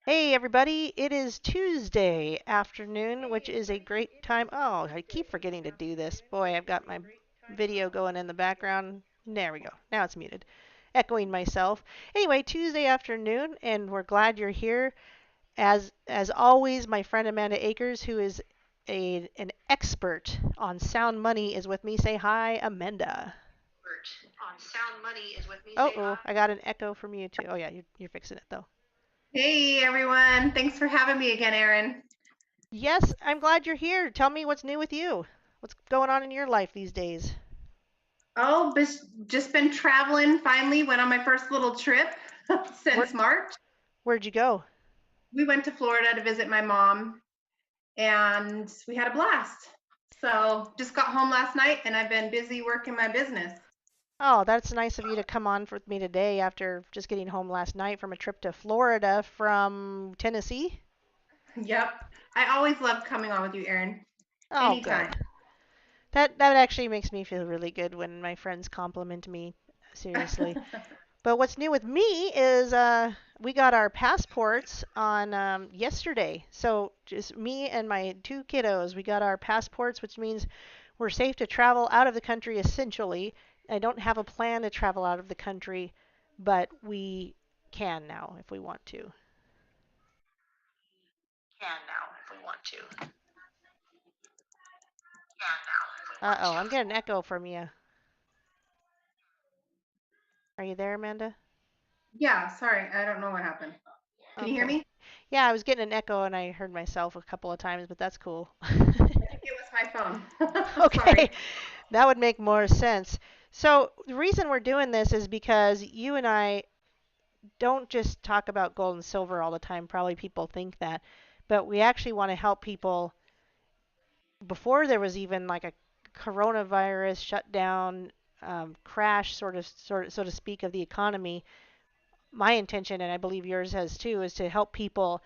Hey everybody, it is Tuesday afternoon, which is a great time. Oh, I keep forgetting to do this. Boy, I've got my video going in the background. There we go. Now it's muted. Echoing myself. Anyway, Tuesday afternoon, and we're glad you're here. As always, my friend Amanda-Akers, who is an expert on sound money, is with me. Say hi, Amanda. Oh, I got an echo from you too. Oh yeah, you're fixing it though. Hey everyone, thanks for having me again, Erin. Yes, I'm glad you're here. Tell me what's new with you. What's going on in your life these days? Just been traveling. Finally, went on my first little trip Where since March. where'd you go? We went to Florida to visit my mom, and we had a blast. So just got home last night, and I've been busy working my business. Oh, that's nice of you to come on with me today after just getting home last night from a trip to Florida from Tennessee. Yep, I always love coming on with you, Erin. Oh, Anytime. good. That actually makes me feel really good when my friends compliment me seriously. But what's new with me is we got our passports on yesterday. So just me and my two kiddos, we got our passports, which means we're safe to travel out of the country essentially. I don't have a plan to travel out of the country, but we can now if we want to. Uh-oh, I'm getting an echo from you. Are you there, Amanda? Yeah, sorry, I don't know what happened. Can you hear Okay. me? Yeah, I was getting an echo and I heard myself a couple of times, but that's cool. I think it was my phone. Okay, Sorry. that would make more sense. So, the reason we're doing this is because you and I don't just talk about gold and silver all the time. Probably people think that. But we actually want to help people before there was even like a coronavirus shutdown, crash, so to speak, of the economy. My intention, and I believe yours has too, is to help people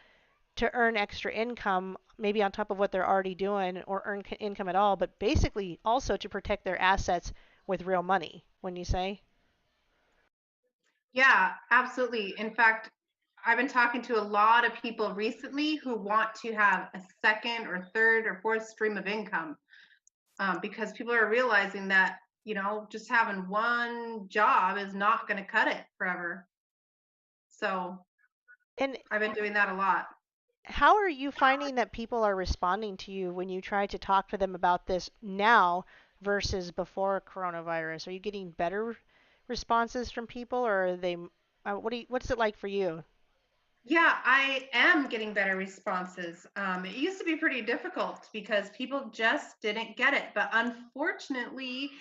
to earn extra income, maybe on top of what they're already doing, or earn income at all, but basically also to protect their assets with real money, when you say? Yeah, absolutely. In fact, I've been talking to a lot of people recently who want to have a second or third or fourth stream of income because people are realizing that, just having one job is not going to cut it forever. So And I've been doing that a lot. how are you finding that people are responding to you when you try to talk to them about this now versus before coronavirus? Are you getting better responses from people, or are they? What's it like for you? Yeah, I am getting better responses. It used to be pretty difficult because people just didn't get it. But unfortunately,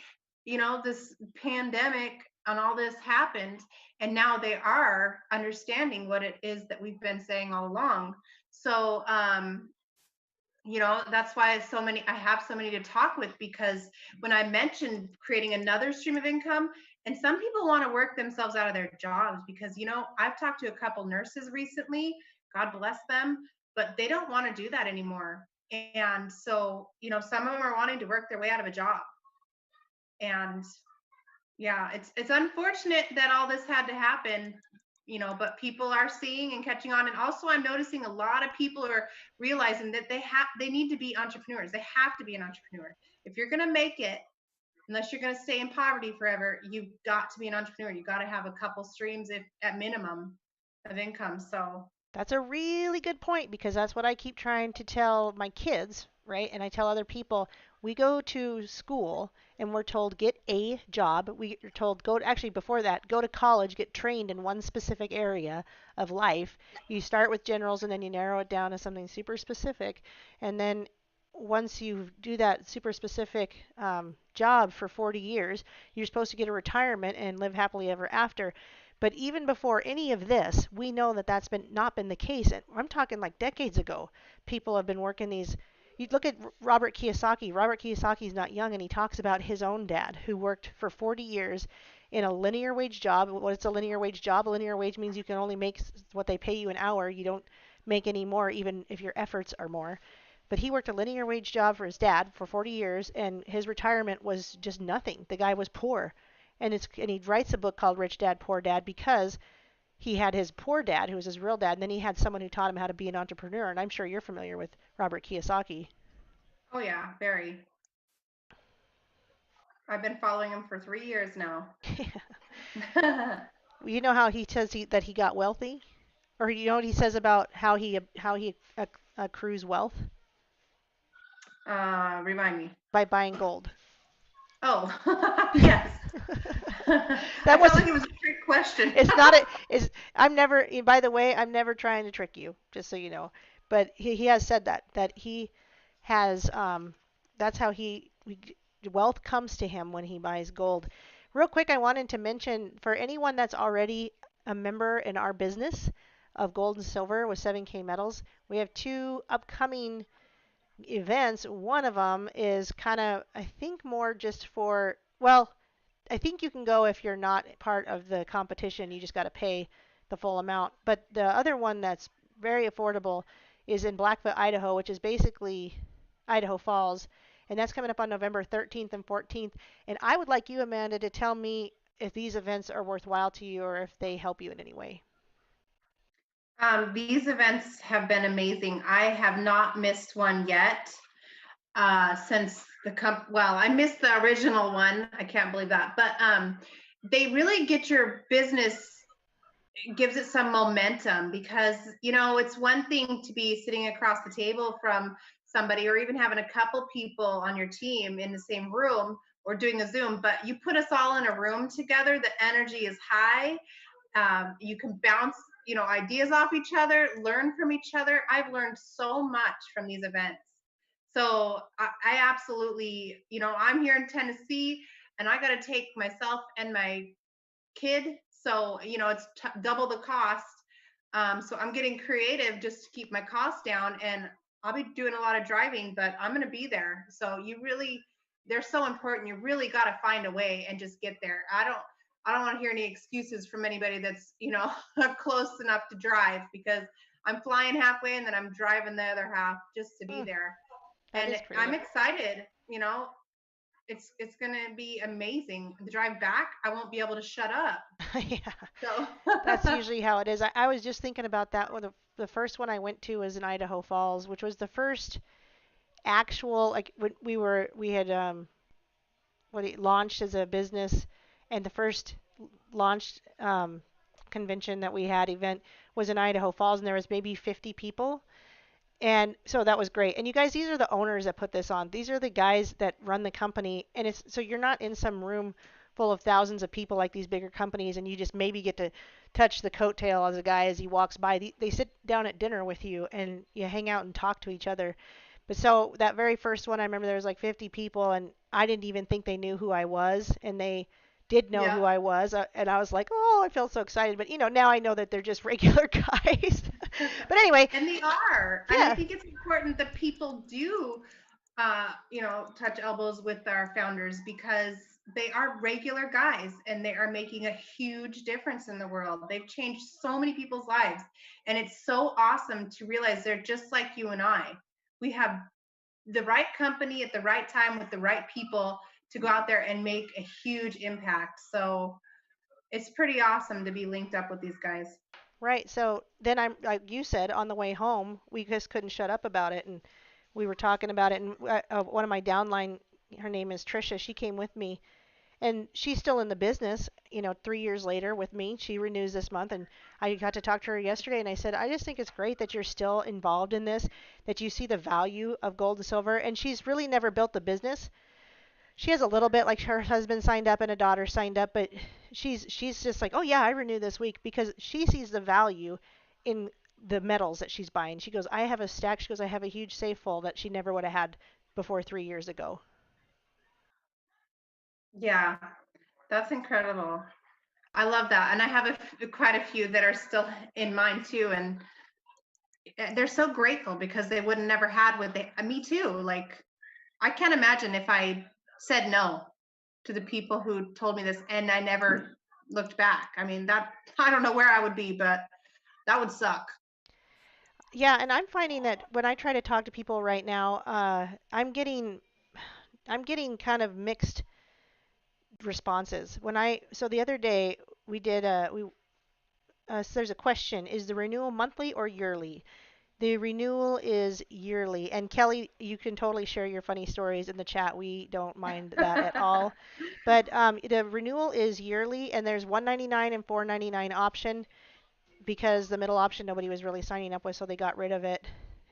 this pandemic and all this happened, and now they are understanding what it is that we've been saying all along. So, that's why I have so many to talk with because when I mentioned creating another stream of income, and some people want to work themselves out of their jobs because I've talked to a couple nurses recently, God bless them, but they don't want to do that anymore. And so some of them are wanting to work their way out of a job. And yeah, it's unfortunate that all this had to happen, but people are seeing and catching on. And also I'm noticing a lot of people are realizing that they need to be entrepreneurs. They have to be an entrepreneur. If you're going to make it, unless you're going to stay in poverty forever, you've got to be an entrepreneur. You've got to have a couple streams if, at minimum of income. So That's a really good point because that's what I keep trying to tell my kids, right? And I tell other people, we go to school and we're told get a job. We are told actually before that, go to college, get trained in one specific area of life. You start with generals and then you narrow it down to something super specific. And then once you do that super specific job for 40 years, you're supposed to get a retirement and live happily ever after. But even before any of this, we know that that's been not been the case. And I'm talking like decades ago. People have been working these. You look at Robert Kiyosaki. Robert Kiyosaki's not young, and he talks about his own dad who worked for 40 years in a linear wage job. What's a linear wage job? A linear wage means you can only make what they pay you an hour. You don't make any more, even if your efforts are more. But he worked a linear wage job for his dad for 40 years, and his retirement was just nothing. The guy was poor, and he writes a book called Rich Dad Poor Dad because he had his poor dad, who was his real dad, and then he had someone who taught him how to be an entrepreneur. And I'm sure you're familiar with Robert Kiyosaki. Oh yeah, very. I've been following him for 3 years now. You know how he says that he got wealthy, or you know what he says about how he accrues wealth Remind me. by buying gold. Oh, yes. That I felt was like it was a trick question. it's not a is I'm never by the way, I'm never trying to trick you, just so you know. But he has said that he has that's how wealth comes to him when he buys gold. Real quick, I wanted to mention for anyone that's already a member in our business of gold and silver with 7K metals, we have two upcoming events. One of them is kind of I think more just for well, I think you can go if you're not part of the competition. You just got to pay the full amount. But the other one that's very affordable is in Blackfoot, Idaho, which is basically Idaho Falls. And that's coming up on November 13th and 14th. And I would like you, Amanda, to tell me if these events are worthwhile to you or if they help you in any way. These events have been amazing. I have not missed one yet since well, I missed the original one. I can't believe that. But they really get your business, gives it some momentum because, it's one thing to be sitting across the table from somebody or even having a couple people on your team in the same room or doing a Zoom, but you put us all in a room together, the energy is high. You can bounce, ideas off each other, learn from each other. I've learned so much from these events. So I absolutely, I'm here in Tennessee and I got to take myself and my kid. So, it's double the cost. So I'm getting creative just to keep my costs down, and I'll be doing a lot of driving, but I'm going to be there. So they're so important. You really got to find a way and just get there. I don't want to hear any excuses from anybody that's, close enough to drive, because I'm flying halfway and then I'm driving the other half just to be Mm, there. that And is I'm pretty. excited, it's gonna be amazing. The drive back, I won't be able to shut up. Yeah, So that's usually how it is. I was just thinking about that. Well, the first one I went to was in Idaho Falls, which was the first actual like when we had what it launched as a business, and the first launched convention that we had event was in Idaho Falls, and there was maybe 50 people, and so that was great. And you guys, these are the owners that put this on. These are the guys that run the company, and it's so you're not in some room full of thousands of people like these bigger companies, and you just maybe get to touch the coattail as a guy as he walks by. They sit down at dinner with you, and you hang out and talk to each other. But so that very first one, I remember there was like 50 people, and I didn't even think they knew who I was, and they did know yeah. who I was, and I was like, oh, I felt so excited. But now I know that they're just regular guys. But anyway, And they are. And I yeah, think it's important that people do touch elbows with our founders, because they are regular guys and they are making a huge difference in the world. They've changed so many people's lives. And it's so awesome to realize they're just like you and I. We have the right company at the right time with the right people to go out there and make a huge impact. So it's pretty awesome to be linked up with these guys. right. So then I'm like you said on the way home, we just couldn't shut up about it, and we were talking about it. And one of my downline, her name is Trisha. She came with me, and she's still in the business. 3 years later with me, she renews this month, and I got to talk to her yesterday, and I said, I just think it's great that you're still involved in this, that you see the value of gold and silver. And she's really never built the business. She has a little bit, like her husband signed up and a daughter signed up, but she's just like, oh yeah, I renew this week because she sees the value in the metals that she's buying. She goes, I have a stack. She goes, I have a huge safe full that she never would have had before 3 years ago. Yeah, that's incredible. I love that. And I have quite a few that are still in mine too. And they're so grateful because they would have never had what they, me too. Like, I can't imagine if I said no to the people who told me this and I never looked back. I mean, I don't know where I would be, but that would suck. Yeah, and I'm finding that when I try to talk to people right now, I'm getting kind of mixed responses. So the other day we did so there's a question: is the renewal monthly or yearly? The renewal is yearly. And Kelly, you can totally share your funny stories in the chat. We don't mind that at all. But the renewal is yearly, and there's 199 and 499 option because the middle option nobody was really signing up with, so they got rid of it.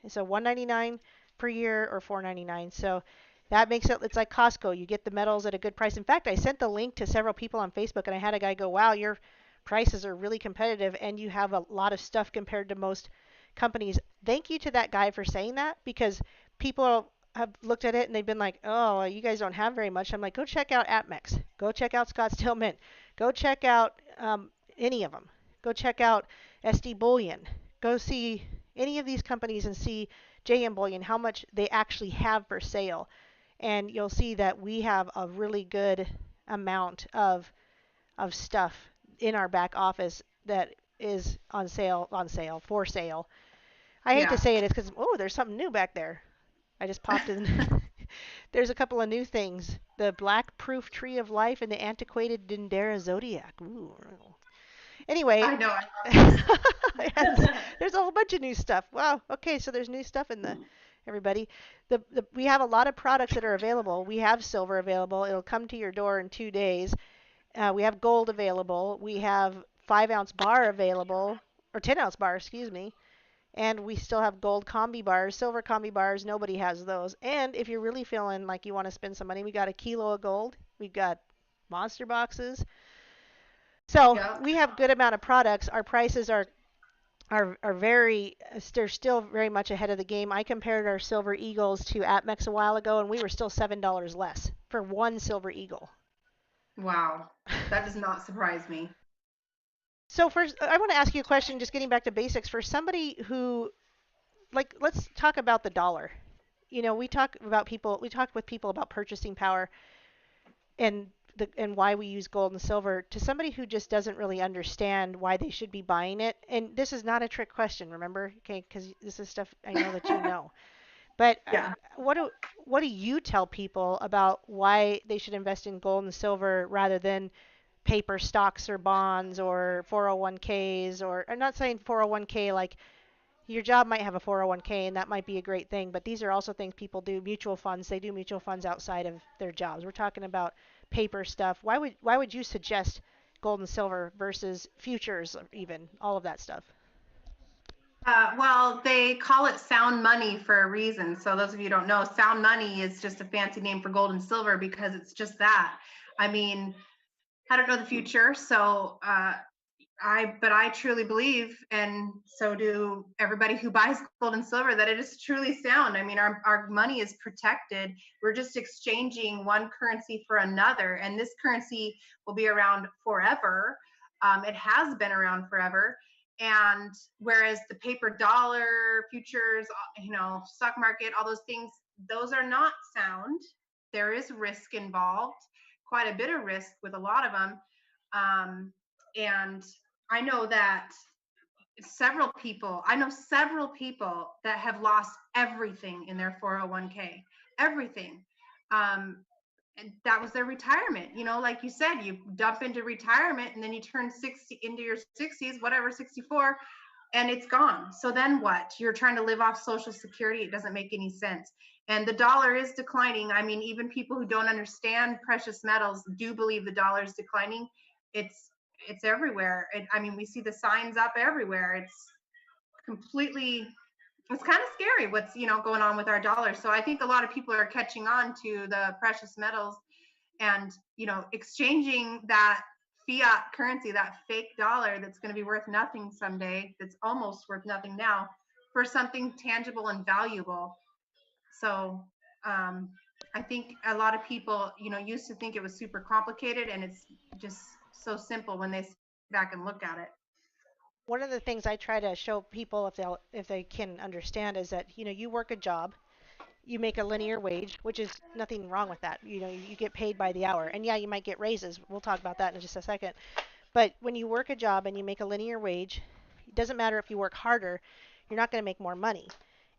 So 199 per year or 499. So that makes it's like Costco. You get the metals at a good price. In fact, I sent the link to several people on Facebook, and I had a guy go, "Wow, your prices are really competitive, and you have a lot of stuff compared to most companies." Thank you to that guy for saying that because people have looked at it and they've been like, "Oh, you guys don't have very much." I'm like, "Go check out AppMex. Go check out Scottsdale Mint. Go check out any of them. Go check out SD Bullion. Go see any of these companies and see JM Bullion, how much they actually have for sale. And you'll see that we have a really good amount of stuff in our back office that is for sale. I hate to Yeah. say it, it's because, oh, there's something new back there. I just popped in. There's a couple of new things. The Black Proof Tree of Life and the Antiquated Dendera Zodiac. Ooh. Anyway, I know. I and love there's a whole bunch of new stuff. Wow. Okay, so there's new stuff in the everybody. We have a lot of products that are available. We have silver available. It'll come to your door in 2 days. We have gold available. We have 5 ounce bar available, or 10 ounce bar, excuse me. And we still have gold combi bars, silver combi bars. Nobody has those. And if you're really feeling like you want to spend some money, we got a kilo of gold. We've got monster boxes. So Yep. we have good amount of products. Our prices are very they're still very much ahead of the game. I compared our silver eagles to AppMex a while ago, and we were still $7 less for one silver eagle. Wow. That does not surprise me. So first, I want to ask you a question. Just getting back to basics for somebody who let's talk about the dollar. We talk with people about purchasing power and and why we use gold and silver to somebody who just doesn't really understand why they should be buying it. And this is not a trick question, remember? Okay, because this is stuff I know that you know. But Yeah. what do you tell people about why they should invest in gold and silver rather than paper stocks or bonds or 401ks? Or I'm not saying 401k like your job might have a 401k and that might be a great thing, but these are also things people do. Mutual funds, they do mutual funds outside of their jobs. We're talking about paper stuff. Why would you suggest gold and silver versus futures, even all of that stuff? Well, they call it sound money for a reason. So those of you who don't know, sound money is just a fancy name for gold and silver because it's just that. I mean, I don't know the future, so but I truly believe, and so do everybody who buys gold and silver, that it is truly sound. I mean, our money is protected. We're just exchanging one currency for another, and this currency will be around forever. It has been around forever. And whereas the paper dollar, futures, stock market, all those things, those are not sound. There is risk involved, quite a bit of risk with a lot of them. And I know several people that have lost everything in their 401k, everything. And that was their retirement. Like you said, you dump into retirement and then you turn 60 into your 60s, whatever, 64, and it's gone. So then what? You're trying to live off Social Security. It doesn't make any sense. And the dollar is declining. I mean, even people who don't understand precious metals do believe the dollar is declining. It's everywhere. I mean, we see the signs up everywhere. It's kind of scary what's going on with our dollar. So I think a lot of people are catching on to the precious metals and exchanging that fiat currency, that fake dollar that's going to be worth nothing someday, that's almost worth nothing now, for something tangible and valuable. So I think a lot of people used to think it was super complicated, and it's just so simple when they sit back and look at it. One of the things I try to show people if they can understand is that you work a job, you make a linear wage, which is nothing wrong with that. You get paid by the hour. And yeah, you might get raises. We'll talk about that in just a second. But when you work a job and you make a linear wage, it doesn't matter if you work harder, you're not going to make more money.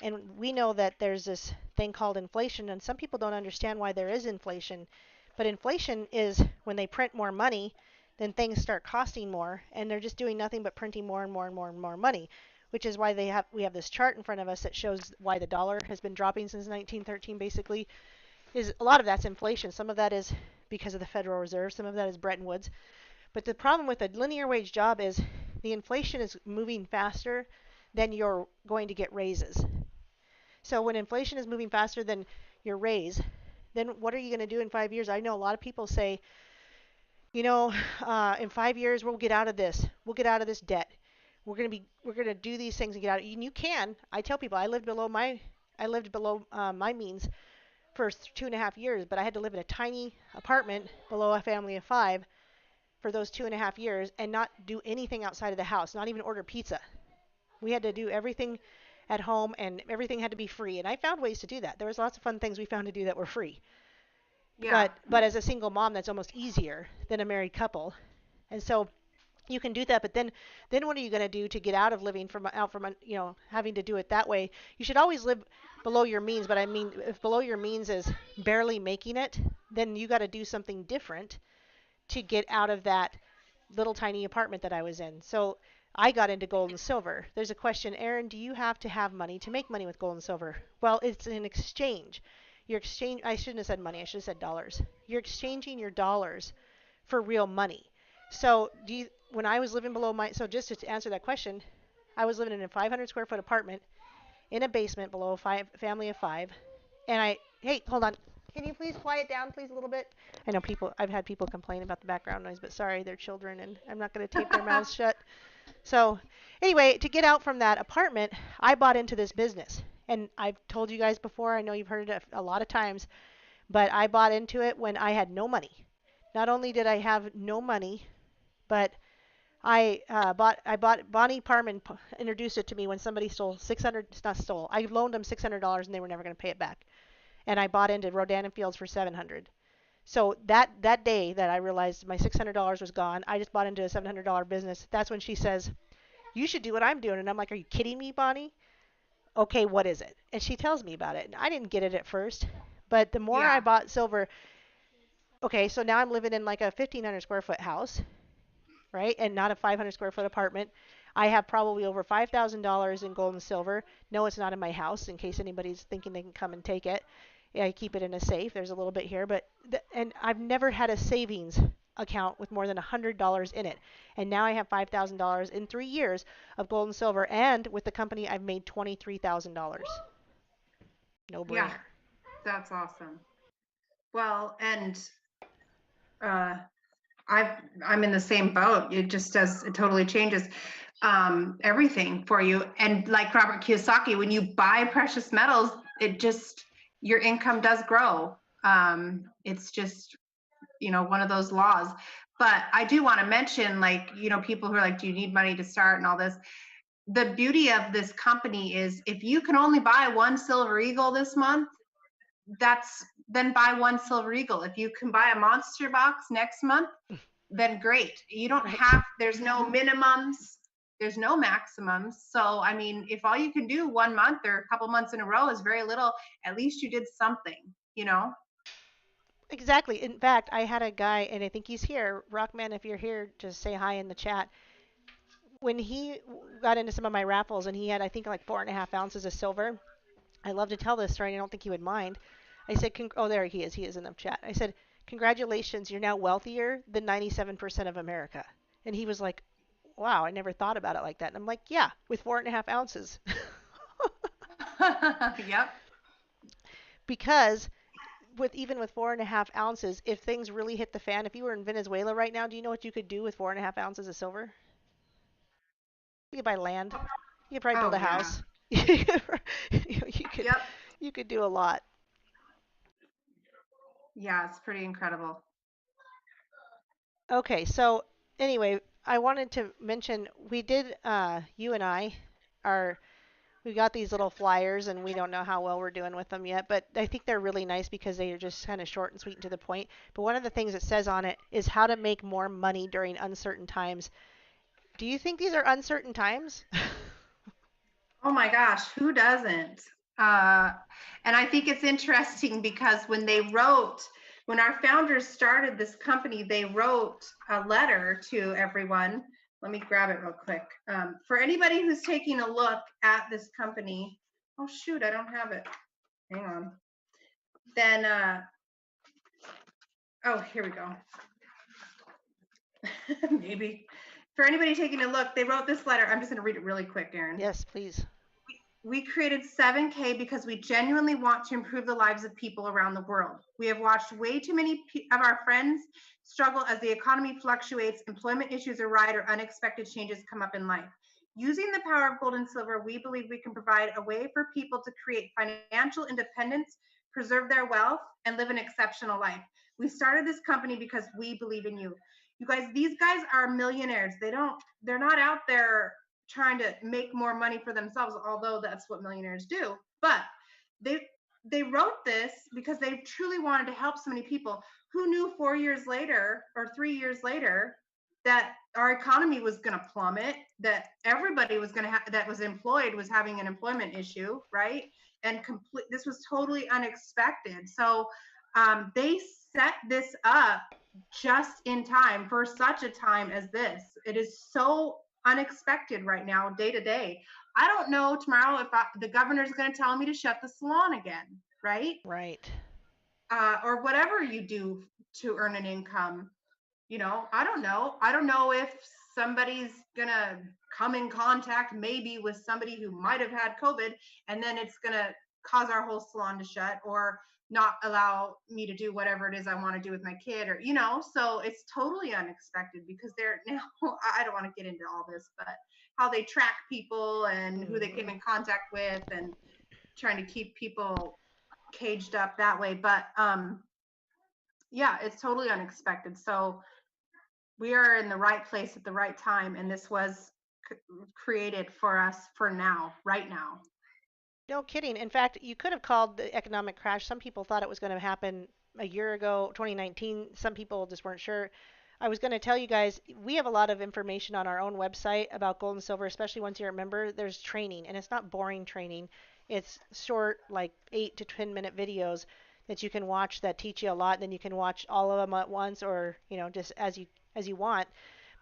And we know that there's this thing called inflation, and some people don't understand why there is inflation. But inflation is when they print more money, then things start costing more, and they're just doing nothing but printing more and more and more and more money, which is why we have this chart in front of us that shows why the dollar has been dropping since 1913 basically. Is a lot of that's inflation. Some of that is because of the Federal Reserve, some of that is Bretton Woods. But the problem with a linear wage job is the inflation is moving faster than you're going to get raises. So when inflation is moving faster than your raise, then what are you going to do in 5 years? I know a lot of people say, you know, in 5 years we'll get out of this. We'll get out of this debt. We're going to do these things and get out. And you can. I tell people I lived below my means for 2.5 years, but I had to live in a tiny apartment below a family of five for those 2.5 years and not do anything outside of the house, not even order pizza. We had to do everything at home, and everything had to be free. And I found ways to do that. There was lots of fun things we found to do that were free. Yeah. But as a single mom, that's almost easier than a married couple. And so you can do that, but then what are you going to do to get out of living from out from having to do it that way? You should always live below your means, but I mean if below your means is barely making it, then you got to do something different to get out of that little tiny apartment that I was in. So I got into gold and silver. There's a question, Aaron, do you have to have money to make money with gold and silver? Well, it's an exchange. I shouldn't have said money, I should have said dollars. You're exchanging your dollars for real money. So when I was living below so just to answer that question, I was living in a 500 square foot apartment in a basement below a family of five. And hey, hold on. Can you please quiet down, please, a little bit? I know I've had people complain about the background noise, but sorry, they're children, and I'm not going to tape their mouths shut. So, anyway, to get out from that apartment, I bought into this business. And I've told you guys before, I know you've heard it a lot of times, but I bought into it when I had no money. Not only did I have no money, but I bought Bonnie Parman introduced it to me when somebody stole 600. It's not stole. I loaned them $600 and they were never going to pay it back. And I bought into Rodan and Fields for 700. So that day that I realized my $600 was gone, I just bought into a $700 business. That's when she says, "You should do what I'm doing." And I'm like, "Are you kidding me, Bonnie? Okay, what is it?" And she tells me about it. And I didn't get it at first, but the more I Yeah. bought silver, okay, so now I'm living in like a 1,500 square foot house, right? And not a 500 square foot apartment. I have probably over $5,000 in gold and silver. No, it's not in my house in case anybody's thinking they can come and take it. I keep it in a safe. There's a little bit here, and I've never had a savings account with more than $100 in it. And now I have $5,000 in 3 years of gold and silver, and with the company I've made $23,000. No Yeah. brainer. That's awesome. Well, and uh, I'm in the same boat. It totally changes everything for you. And like Robert Kiyosaki, when you buy precious metals, your income does grow. It's just, one of those laws. But I do want to mention, like, people who are like, do you need money to start and all this? The beauty of this company is if you can only buy one silver eagle this month, then buy one silver eagle. If you can buy a monster box next month, then great. You don't Right. there's no minimums, there's no maximums. So, I mean, if all you can do 1 month or a couple months in a row is very little, at least you did something. Exactly. In fact, I had a guy, and I think he's here. Rockman, if you're here, just say hi in the chat. When he got into some of my raffles, and he had, I think, like 4.5 ounces of silver. I love to tell this story, and I don't think he would mind. I said, "Oh, there he is. He is in the chat." I said, "Congratulations, you're now wealthier than 97% of America." And he was like, "Wow, I never thought about it like that." And I'm like, "Yeah, with 4.5 ounces." Yep. Because even with 4.5 ounces, if things really hit the fan, if you were in Venezuela right now, do you know what you could do with 4.5 ounces of silver? You could buy land. You could probably build Oh a yeah. house. You could Yep. you could do a lot. Yeah, it's pretty incredible. Okay, so anyway, I wanted to mention we did you and I are we got these little flyers and we don't know how well we're doing with them yet, but I think they're really nice because they are just kind of short and sweet and to the point. But one of the things it says on it is how to make more money during uncertain times. Do you think these are uncertain times? Oh my gosh, who doesn't? Uh, and I think it's interesting because when they wrote When our founders started this company, they wrote a letter to everyone. Let me grab it real quick. For anybody who's taking a look at this company, oh shoot, I don't have it. Hang on. Then, oh, here we go. Maybe. For anybody taking a look, they wrote this letter. I'm just going to read it really quick, Erin. Yes, please. We created 7K because we genuinely want to improve the lives of people around the world. We have watched way too many of our friends struggle as the economy fluctuates, employment issues arise, or unexpected changes come up in life. Using the power of gold and silver, we believe we can provide a way for people to create financial independence, preserve their wealth, and live an exceptional life. We started this company because we believe in you. You guys, these guys are millionaires. They're not out there trying to make more money for themselves, although that's what millionaires do. But they they wrote this because they truly wanted to help so many people. Who knew 4 years later or 3 years later that our economy was going to plummet, that everybody was going to that was employed was having an employment issue, right? And this was totally unexpected. So they set this up just in time for such a time as this. It is so unexpected right now, day to day. I don't know tomorrow if the governor's going to tell me to shut the salon again, right? Right. Or whatever you do to earn an income. I don't know. I don't know if somebody's going to come in contact maybe with somebody who might have had COVID, and then it's going to cause our whole salon to shut or not allow me to do whatever it is I want to do with my kid, or so it's totally unexpected because they're now I don't want to get into all this, but how they track people and who they came Hmm. in contact with and trying to keep people caged up that way. But yeah, it's totally unexpected. So we are in the right place at the right time, and this was created for us for now, right now. No kidding. In fact, you could have called the economic crash. Some people thought it was going to happen a year ago, 2019. Some people just weren't sure. I was going to tell you guys, we have a lot of information on our own website about gold and silver, especially once you're a member. There's training, and it's not boring training. It's short, like 8 to 10-minute videos that you can watch that teach you a lot. Then you can watch all of them at once, or just as you want.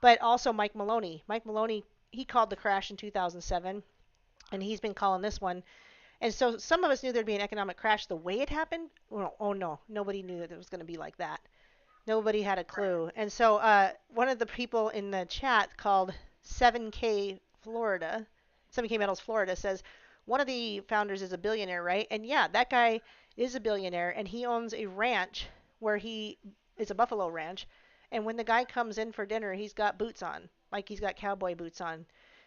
But also Mike Maloney. Mike Maloney, he called the crash in 2007, and he's been calling this one. And so some of us knew there'd be an economic crash the way it happened. Well, oh no, nobody knew that it was going to be like that. Nobody had a clue. And so one of the people in the chat called 7K Florida, 7K Metals Florida says one of the founders is a billionaire, right? And yeah, that guy is a billionaire, and he owns a ranch where he is a buffalo ranch. And when the guy comes in for dinner, he's got boots on, like he's got cowboy boots on.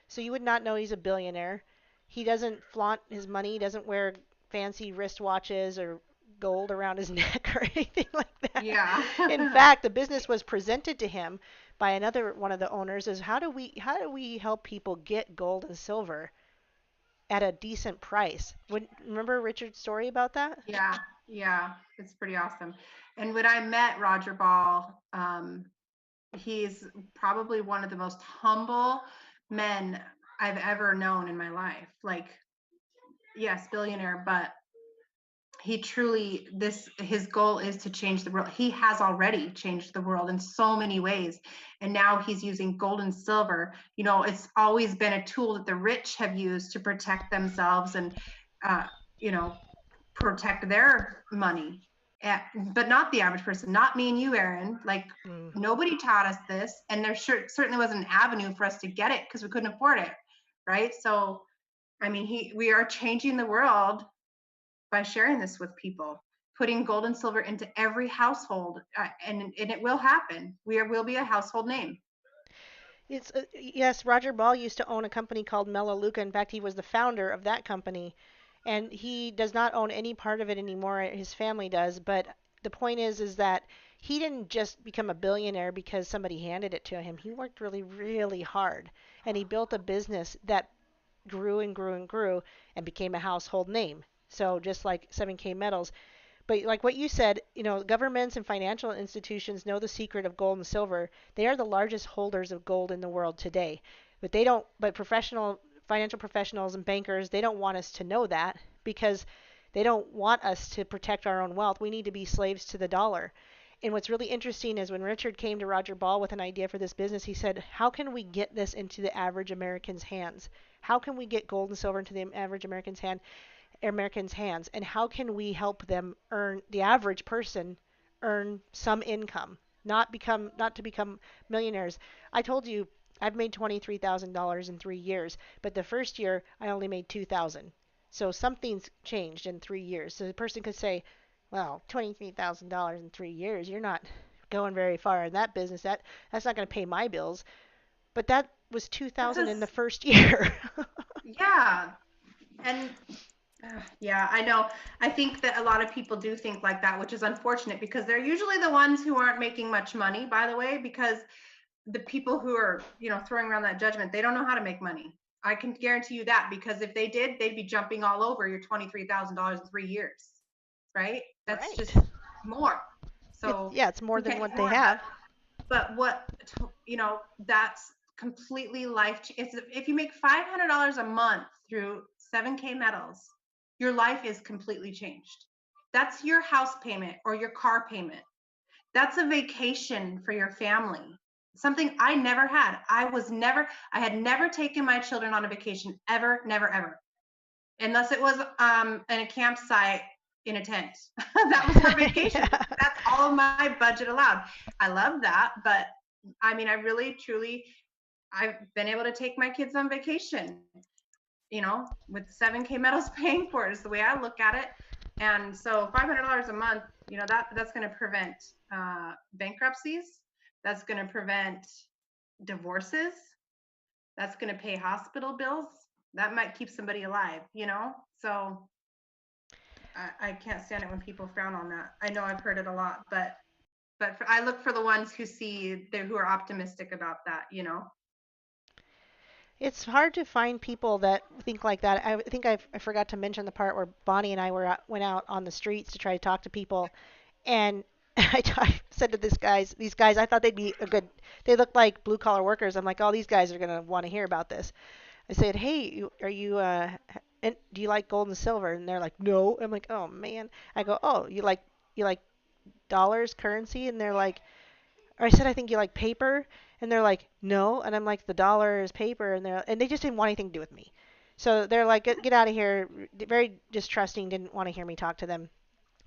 So you would not know he's a billionaire. He doesn't flaunt his money. He doesn't wear fancy wristwatches or gold around his neck or anything like that. Yeah. In fact, the business was presented to him by another one of the owners as how do we help people get gold and silver at a decent price? Remember Richard's story about that? Yeah, yeah, it's pretty awesome. And when I met Roger Ball, he's probably one of the most humble men I've ever known in my life. Like, yes, billionaire, but he truly, this his goal is to change the world. He has already changed the world in so many ways, and now he's using gold and silver. It's always been a tool that the rich have used to protect themselves and uh, you know protect their money. But not the average person, not me and you, Erin. Like, Mm. nobody taught us this, and there certainly wasn't an avenue for us to get it because we couldn't afford it, right? So I mean, we are changing the world by sharing this with people, putting gold and silver into every household, and it will happen. Will be a household name. It's yes, Roger Ball used to own a company called Melaleuca. In fact, he was the founder of that company, and he does not own any part of it anymore. His family does, but the point is that he didn't just become a billionaire because somebody handed it to him. He worked really, really hard, and he built a business that grew and grew and grew and became a household name. So just like 7K Metals, but like what you said, governments and financial institutions know the secret of gold and silver. They are the largest holders of gold in the world today. But financial professionals and bankers, they don't want us to know that because They don't want us to protect our own wealth. We need to be slaves to the dollar. And what's really interesting is when Richard came to Roger Ball with an idea for this business, he said, how can we get this into the average American's hands? How can we get gold and silver into the average Americans' hands, and how can we help them earn the average person earn some income, not to become millionaires. I told you I've made $23,000 in 3 years, but the first year I only made 2,000. So something's changed in 3 years. So the person could say, well, $23,000 in 3 years, you're not going very far in that business. That's not going to pay my bills. But that was That's 2,000 in the just, first year. yeah. And yeah, I know. I think that a lot of people do think like that, which is unfortunate because they're usually the ones who aren't making much money, by the way, because the people who are, throwing around that judgment, they don't know how to make money. I can guarantee you that because if they did, they'd be jumping all over your $23,000 in 3 years, right? That's Right. just more. So Yeah, it's more who than can't what they afford that? have. But that's completely if you make $500 a month through 7K metals, your life is completely changed. That's your house payment or your car payment. That's a vacation for your family. Something I never had. I had never taken my children on a vacation ever, never, ever, unless it was in a campsite in a tent. That was our vacation. Yeah. That's all my budget allowed. I love that, but I mean, I really, truly, I've been able to take my kids on vacation, with 7K metals paying for it is the way I look at it. And so $500 a month, that's going to prevent bankruptcies. That's going to prevent divorces. That's going to pay hospital bills. That might keep somebody alive. So I can't stand it when people frown on that. I know I've heard it a lot, but I look for the ones who are optimistic about that. It's hard to find people that think like that. I think I forgot to mention the part where Bonnie and I went out on the streets to try to talk to people, and I said to these guys, I thought they'd be a good. They looked like blue collar workers. I'm like, oh, these guys are gonna want to hear about this. I said, hey, are you and do you like gold and silver? And they're like, no. I'm like, oh man. I go, oh, you like dollars, currency? And they're like, or I said, I think you like paper, and they're like, no, and I'm like, the dollar is paper, and they just didn't want anything to do with me. So they're like, get out of here. Very distrusting, didn't want to hear me talk to them.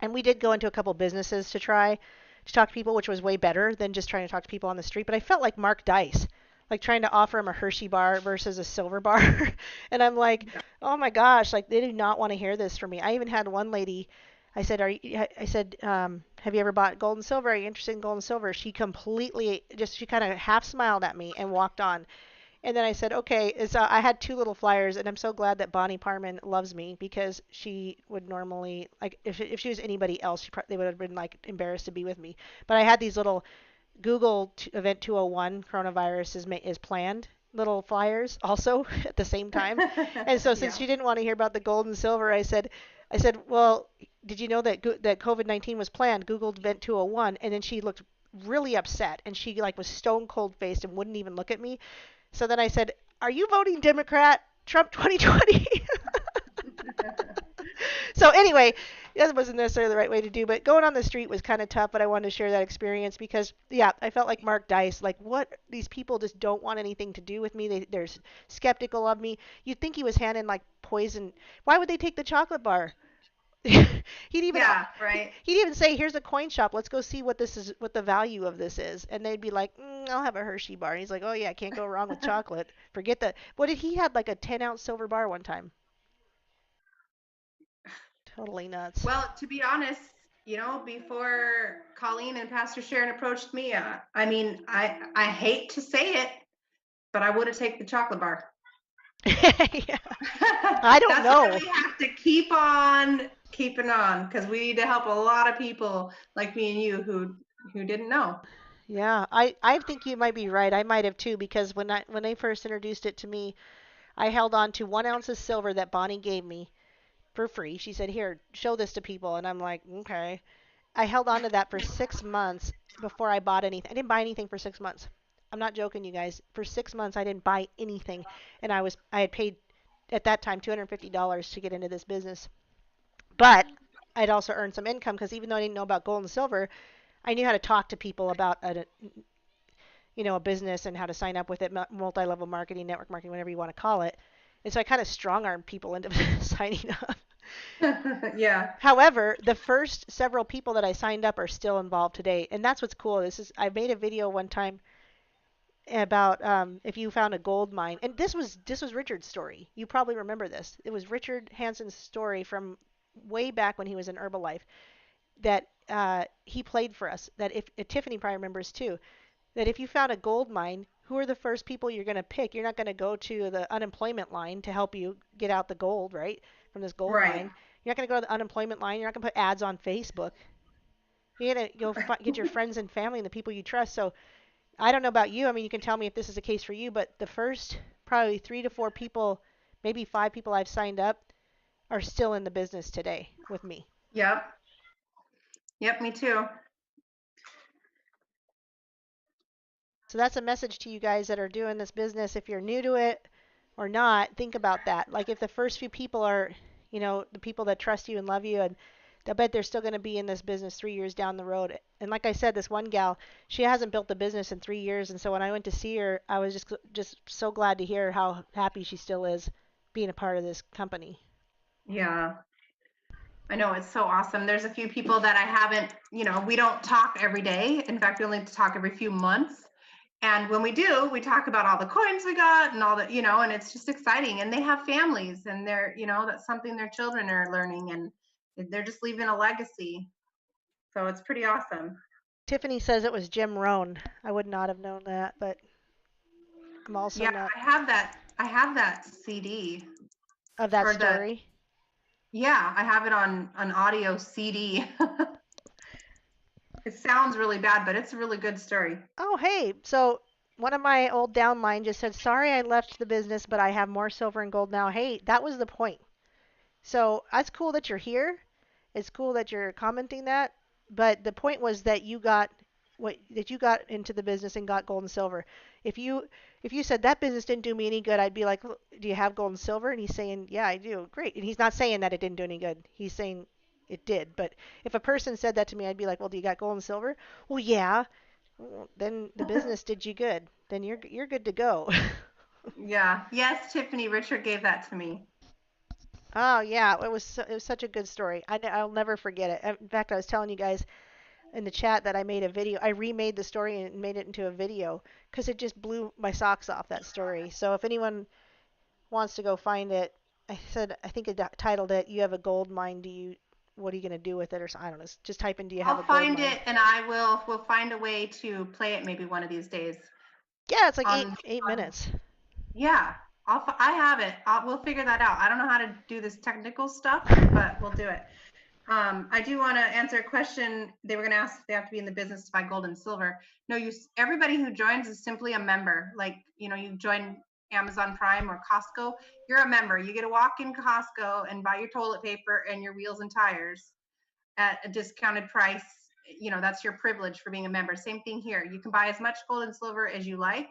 And we did go into a couple businesses to try to talk to people, which was way better than just trying to talk to people on the street. But I felt like Mark Dice, like trying to offer him a Hershey bar versus a silver bar. And I'm like, oh my gosh, like they do not want to hear this from me. I even had one lady. I said, have you ever bought gold and silver? Are you interested in gold and silver? She kind of half smiled at me and walked on. And then I said, okay. So I had two little flyers, and I'm so glad that Bonnie Parman loves me because she would normally, like, if she was anybody else, they would have been like embarrassed to be with me. But I had these little Event 201 coronavirus is planned little flyers also at the same time. And so since Yeah. she didn't want to hear about the gold and silver, I said, well, did you know that COVID-19 was planned? Googled Event 201, and then she looked really upset and she like was stone cold faced and wouldn't even look at me. So then I said, "Are you voting Democrat? Trump 2020?" So anyway, that wasn't necessarily the right way to do, but going on the street was kind of tough. But I wanted to share that experience because, yeah, I felt like Mark Dice. Like, what? These people just don't want anything to do with me. They're skeptical of me. You'd think he was handing like poison. Why would they take the chocolate bar? he'd even Yeah, right. he'd even say, "Here's a coin shop. Let's go see what the value of this is." And they'd be like, "I'll have a Hershey bar." And he's like, "Oh yeah, can't go wrong with chocolate. Forget that." What did he had like a 10-ounce silver bar one time? Totally nuts. Well, to be honest, before Colleen and Pastor Sharon approached me, I mean, I hate to say it, but I would have taken the chocolate bar. Yeah. I don't That's why know. we have to keep on keeping on because we need to help a lot of people like me and you who didn't know. Yeah, I think you might be right. I might have too because when they first introduced it to me, I held on to 1 ounce of silver that Bonnie gave me for free. She said, "Here, show this to people," and I'm like, "Okay." I held on to that for 6 months before I bought anything. I didn't buy anything for 6 months. I'm not joking, you guys. For 6 months, I didn't buy anything, and I had paid at that time $250 to get into this business. But I'd also earned some income because even though I didn't know about gold and silver, I knew how to talk to people about a business and how to sign up with it, multi-level marketing, network marketing, whatever you want to call it. And so I kind of strong-armed people into signing up. Yeah. However, the first several people that I signed up are still involved today, and that's what's cool. I made a video one time about if you found a gold mine, and this was Richard's story. You probably remember this. It was Richard Hanson's story from way back when he was in Herbalife that he played for us. That if Tiffany probably remembers too. That if you found a gold mine, who are the first people you're going to pick? You're not going to go to the unemployment line to help you get out the gold, right? From this gold Right. mine. You're not going to go to the unemployment line. You're not going to put ads on Facebook. You're going to get your friends and family and the people you trust. So I don't know about you. I mean, you can tell me if this is the case for you, but the first probably 3 to 4 people, maybe 5 people I've signed up are still in the business today with me. Yep. Yep, me too. So that's a message to you guys that are doing this business. If you're new to it or not, think about that. Like if the first few people are, the people that trust you and love you, and I bet they're still going to be in this business 3 years down the road. And like I said, this one gal, she hasn't built the business in 3 years, and so when I went to see her, I was just so glad to hear how happy she still is being a part of this company. Yeah. I know it's so awesome. There's a few people that I haven't, we don't talk every day. In fact, we only talk every few months. And when we do, we talk about all the coins we got and all that, and it's just exciting. And they have families and that's something their children are learning and they're just leaving a legacy. So it's pretty awesome. Tiffany says it was Jim Rohn. I would not have known that, but I'm also Yeah, not I have that CD of that or story. yeah, I have it on an audio CD. It sounds really bad, but it's a really good story. Oh, hey. So one of my old downline just said, "Sorry, I left the business, but I have more silver and gold now." Hey, that was the point. So that's cool that you're here. It's cool that you're commenting that. But the point was that you got into the business and got gold and silver. If you if you said that business didn't do me any good, I'd be like, "Look, do you have gold and silver?" And he's saying, "Yeah, I do." Great. And he's not saying that it didn't do any good. He's saying it did. But if a person said that to me, I'd be like, "Well, do you got gold and silver?" Well, yeah. Well, then the business did you good. Then you're good to go. Yeah. Yes, Tiffany, Richard gave that to me. Oh yeah, it was such a good story. I'll never forget it. In fact, I was telling you guys in the chat that I made a video. I remade the story and made it into a video because it just blew my socks off, that story. So if anyone wants to go find it, I think I titled it "You have a gold mine. What are you gonna do with it?" or something. I don't know. Just type in "Do you have I'll a gold find mine?" it and we'll find a way to play it maybe one of these days. Yeah, it's like On eight on minutes. yeah, I have it. We'll figure that out. I don't know how to do this technical stuff, but we'll do it. I do want to answer a question. They were going to ask if they have to be in the business to buy gold and silver. No, everybody who joins is simply a member. Like, you join Amazon Prime or Costco, you're a member. You get to walk in Costco and buy your toilet paper and your wheels and tires at a discounted price. That's your privilege for being a member. Same thing here. You can buy as much gold and silver as you like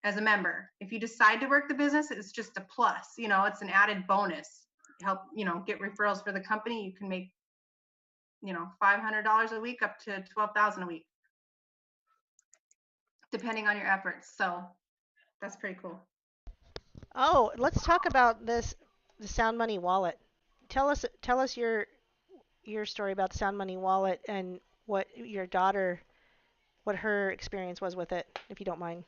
as a member. If you decide to work the business, it's just a plus. It's an added bonus. Help, get referrals for the company. You can make $500 a week up to 12,000 a week, depending on your efforts. So that's pretty cool. Oh, let's talk about the Sound Money wallet. Tell us your story about the Sound Money wallet and what her experience was with it, if you don't mind.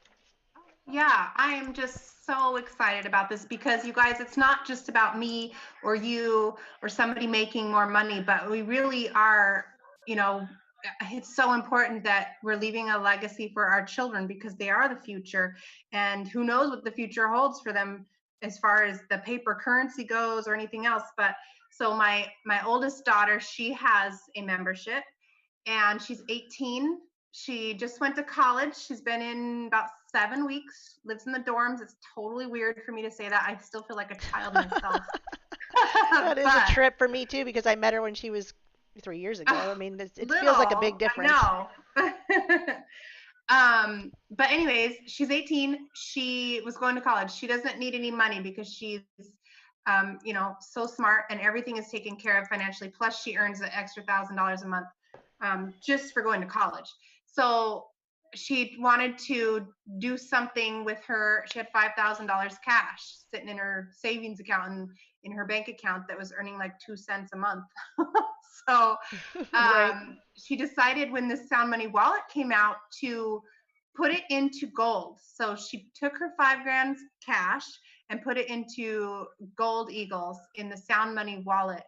Yeah, I am just so excited about this because you guys, it's not just about me or you or somebody making more money, but we really are, you know, it's so important that we're leaving a legacy for our children because they are the future. And who knows what the future holds for them as far as the paper currency goes or anything else. But so my oldest daughter, she has a membership and she's 18. She just went to college. She's been in about 7 weeks, lives in the dorms. It's totally weird for me to say that. I still feel like a child myself. That is a But trip for me too because I met her when she was 3 years ago. I mean, it feels like a big little, difference. I know. But anyways, she's 18. She was going to college. She doesn't need any money because she's so smart, and everything is taken care of financially. Plus, she earns an extra $1,000 a month just for going to college. So she wanted to do something with her. She had $5,000 cash sitting in her savings account and in her bank account that was earning like 2 cents a month. So Right. she decided when this Sound Money wallet came out to put it into gold. So she took her 5 grand cash and put it into gold eagles in the Sound Money wallet.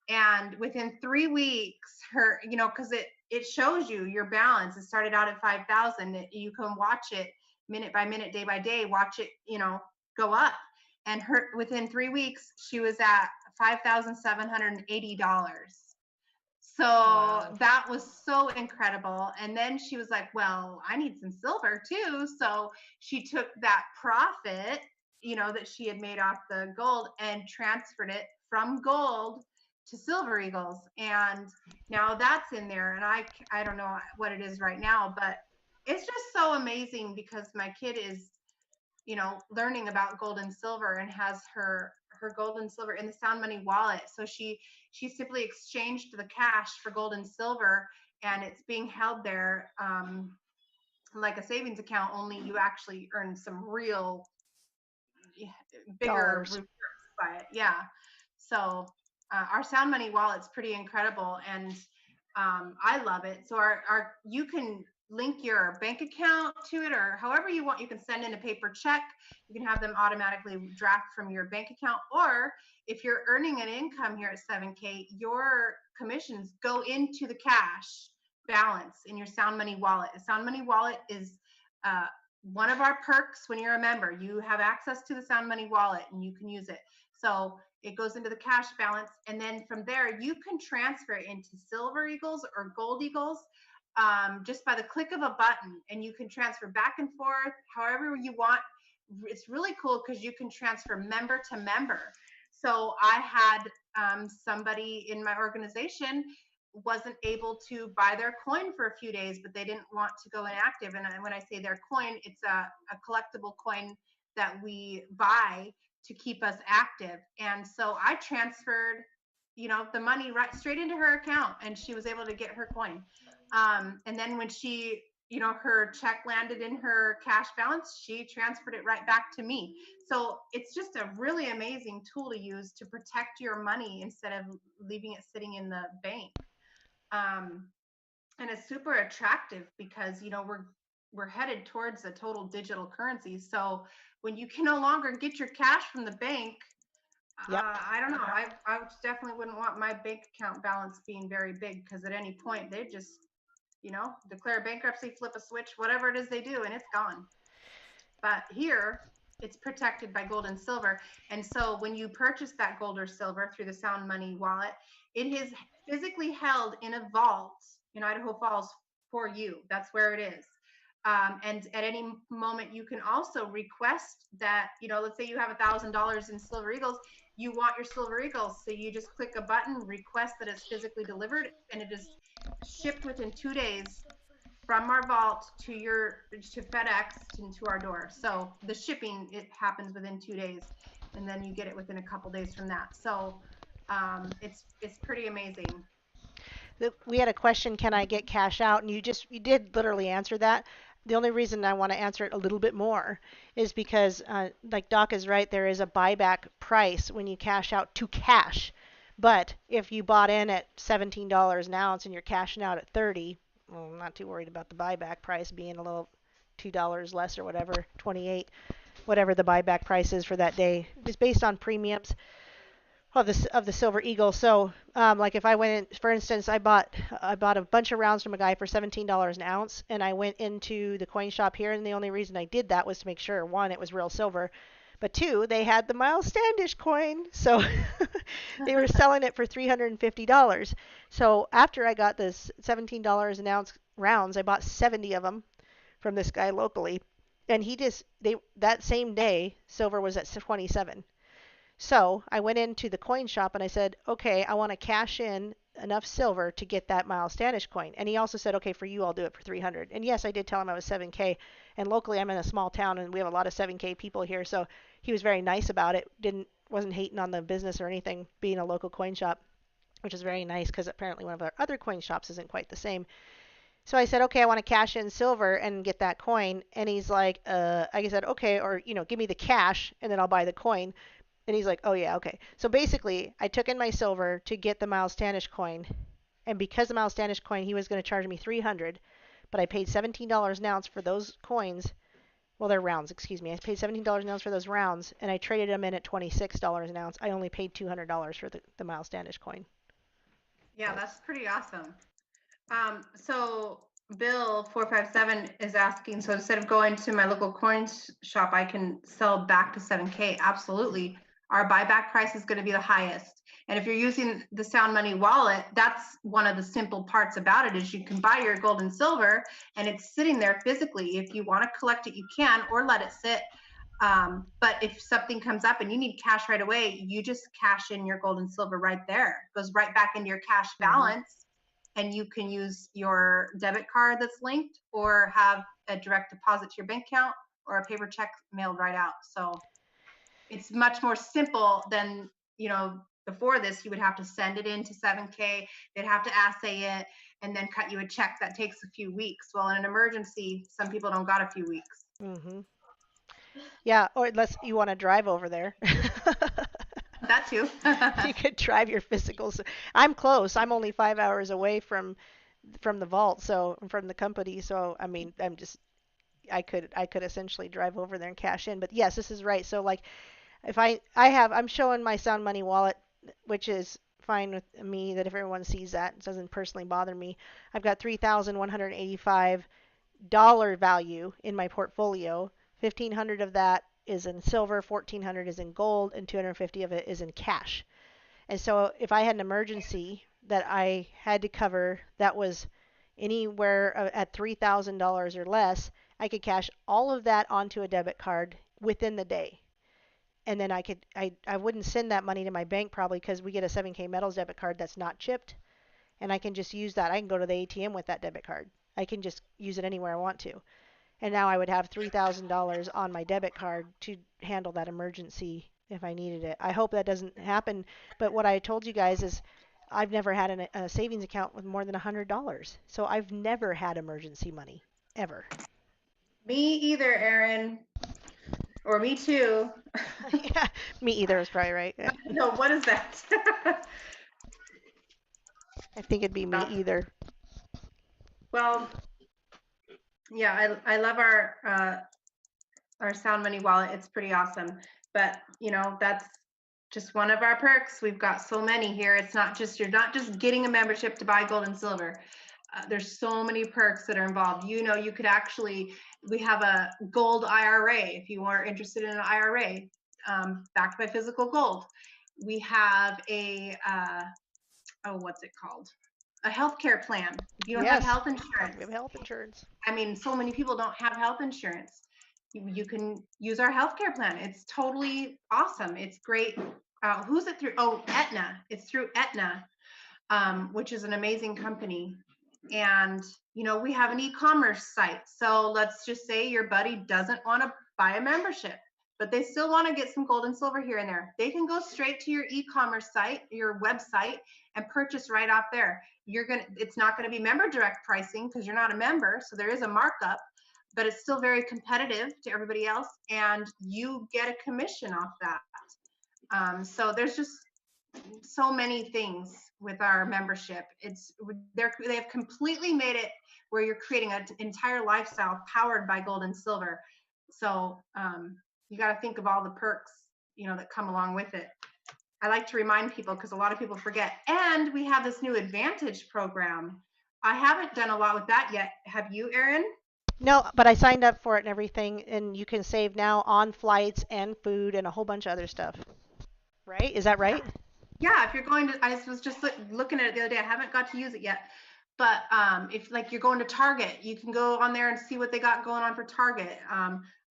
And within 3 weeks, her, because it shows you your balance. It started out at 5,000. You can watch it minute by minute, day by day, watch it, go up. And her within 3 weeks, she was at $5,780. So Wow. that was so incredible. And then she was like, well, I need some silver too. So she took that profit, that she had made off the gold and transferred it from gold to Silver Eagles. And now that's in there. And I don't know what it is right now, but it's just so amazing because my kid is, learning about gold and silver and has her gold and silver in the Sound Money wallet. So she simply exchanged the cash for gold and silver, and it's being held there like a savings account. Only you actually earn some real bigger Dollars. rewards by it. Yeah. So our Sound Money wallet's pretty incredible, and I love it. So our you can link your bank account to it, or however you want. You can send in a paper check. You can have them automatically draft from your bank account, or if you're earning an income here at 7K, your commissions go into the cash balance in your Sound Money wallet. The Sound Money wallet is uh, one of our perks. When you're a member, you have access to the Sound Money wallet and you can use it. So it goes into the cash balance, and then from there you can transfer it into Silver Eagles or Gold Eagles just by the click of a button, and you can transfer back and forth however you want. It's really cool because you can transfer member to member. So I had somebody in my organization wasn't able to buy their coin for a few days, but they didn't want to go inactive. And when I say their coin, it's a collectible coin that we buy to keep us active. And so I transferred, the money right straight into her account, and she was able to get her coin. And then when she, her check landed in her cash balance, she transferred it right back to me. So it's just a really amazing tool to use to protect your money instead of leaving it sitting in the bank. um, and it's super attractive because we're headed towards a total digital currency. So when you can no longer get your cash from the bank, Yep. I don't know. I definitely wouldn't want my bank account balance being very big because at any point they just declare bankruptcy, flip a switch, whatever it is they do, and it's gone. But here, it's protected by gold and silver. And so when you purchase that gold or silver through the Sound Money wallet, it is physically held in a vault in Idaho Falls for you. That's where it is. And at any moment, you can also request that, let's say you have $1,000 in Silver Eagles, you want your Silver Eagles. So you just click a button, request that it's physically delivered, and it is shipped within 2 days from our vault to FedEx and to our door. So the shipping, it happens within 2 days, and then you get it within a couple days from that. So it's pretty amazing. We had a question, can I get cash out? And you did literally answer that. The only reason I want to answer it a little bit more is because, like Doc is right, there is a buyback price when you cash out to cash. But if you bought in at $17 an ounce and you're cashing out at 30, well, I'm not too worried about the buyback price being a little $2 less or whatever, 28, whatever the buyback price is for that day. It's based on premiums of the Silver Eagle. So, like if I went in, for instance, I bought a bunch of rounds from a guy for $17 an ounce, and I went into the coin shop here, and the only reason I did that was to make sure, one, it was real silver, but two, they had the Miles Standish coin, so they were selling it for $350. So after I got this $17 an ounce rounds, I bought 70 of them from this guy locally, and he just they that same day silver was at 27. So I went into the coin shop and I said, okay, I want to cash in enough silver to get that Miles Standish coin. And he also said, okay, for you, I'll do it for 300. And yes, I did tell him I was 7K. And locally, I'm in a small town and we have a lot of 7K people here. So he was very nice about it. Didn't wasn't hating on the business or anything, being a local coin shop, which is very nice because apparently one of our other coin shops isn't quite the same. So I said, okay, I want to cash in silver and get that coin. And he's like, I said, okay, or, give me the cash and then I'll buy the coin. And he's like, oh, yeah, okay. So basically, I took in my silver to get the Miles Standish coin. And because the Miles Standish coin, he was going to charge me 300, but I paid $17 an ounce for those coins. Well, they're rounds, excuse me. I paid $17 an ounce for those rounds, and I traded them in at $26 an ounce. I only paid $200 for the Miles Standish coin. Yeah, that's pretty awesome. So Bill 457 is asking, so instead of going to my local coin shop, I can sell back to 7K. Absolutely. Our buyback price is going to be the highest. And if you're using the Sound Money wallet, that's one of the simple parts about it is you can buy your gold and silver and it's sitting there physically. If you want to collect it, you can, or let it sit. But if something comes up and you need cash right away, you just cash in your gold and silver right there. It goes right back into your cash Mm-hmm. balance, and you can use your debit card that's linked or have a direct deposit to your bank account or a paper check mailed right out. So it's much more simple than, before this, you would have to send it into 7K, they'd have to assay it, and then cut you a check that takes a few weeks. Well, in an emergency, some people don't got a few weeks. Mm-hmm. Yeah, or unless you want to drive over there. That too. You could drive your physicals. I'm close. I'm only 5 hours away from the vault, so from the company. So I mean, I could essentially drive over there and cash in. But yes, this is right. So like if I'm showing my Sound Money wallet, which is fine with me that if everyone sees that, it doesn't personally bother me. I've got $3,185 value in my portfolio. 1,500 of that is in silver, 1,400 is in gold, and 250 of it is in cash. And so if I had an emergency that I had to cover that was anywhere at $3,000 or less, I could cash all of that onto a debit card within the day. And then I wouldn't send that money to my bank probably because we get a 7K metals debit card that's not chipped, and I can just use that. I can go to the ATM with that debit card. I can just use it anywhere I want to. And now I would have $3,000 on my debit card to handle that emergency if I needed it. I hope that doesn't happen. But what I told you guys is I've never had a savings account with more than $100. So I've never had emergency money, ever. Me either, Aaron. Or me too. Yeah, me either is probably right. No, what is that? I think it'd be me either. Well, yeah, I love our Sound Money wallet. It's pretty awesome. But that's just one of our perks. We've got so many here. It's not just you're not just getting a membership to buy gold and silver. There's so many perks that are involved. You could actually, we have a gold IRA if you are interested in an IRA backed by physical gold. We have what's it called? A healthcare plan. If you don't have Yes, health we insurance, have health insurance. I mean, so many people don't have health insurance. You can use our healthcare plan. It's totally awesome. It's great. Who's it through? Oh, Aetna. It's through Aetna, which is an amazing company. And, we have an e-commerce site. So let's just say your buddy doesn't want to buy a membership, but they still want to get some gold and silver here and there. They can go straight to your e-commerce site, your website, and purchase right off there. It's not going to be member direct pricing because you're not a member. So there is a markup, but it's still very competitive to everybody else. And you get a commission off that. So there's just so many things with our membership. They have completely made it where you're creating an entire lifestyle powered by gold and silver. So you got to think of all the perks, that come along with it. I like to remind people because a lot of people forget. And we have this new Advantage program. I haven't done a lot with that yet. Have you, Erin? No, but I signed up for it and everything, and you can save now on flights and food and a whole bunch of other stuff. Right? Is that right? Yeah, if you're going to, I was just looking at it the other day. I haven't got to use it yet. But if like you're going to Target, you can go on there and see what they got going on for Target.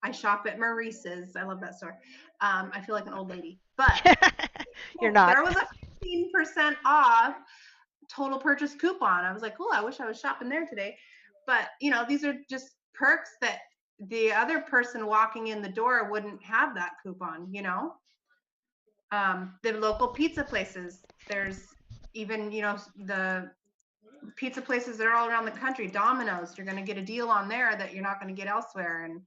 I shop at Maurice's. I love that store. I feel like an old lady. But You're not. there was a 15% off total purchase coupon. I was like, cool, I wish I was shopping there today. But, these are just perks that the other person walking in the door wouldn't have that coupon. The local pizza places. There's even, the pizza places that are all around the country. Domino's, you're going to get a deal on there that you're not going to get elsewhere. And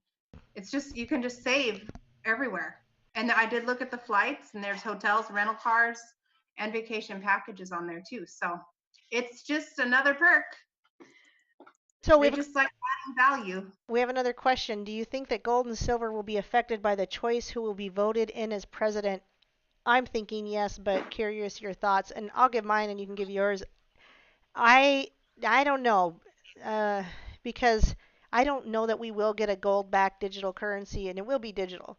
it's just, you can just save everywhere. And I did look at the flights, and there's hotels, rental cars, and vacation packages on there too. So it's just another perk. So They just like adding value. we have another question. Do you think that gold and silver will be affected by the choice who will be voted in as president? I'm thinking yes, but curious your thoughts, and I'll give mine and you can give yours. I I don't know, uh, because I don't know that we will get a gold-backed digital currency, and it will be digital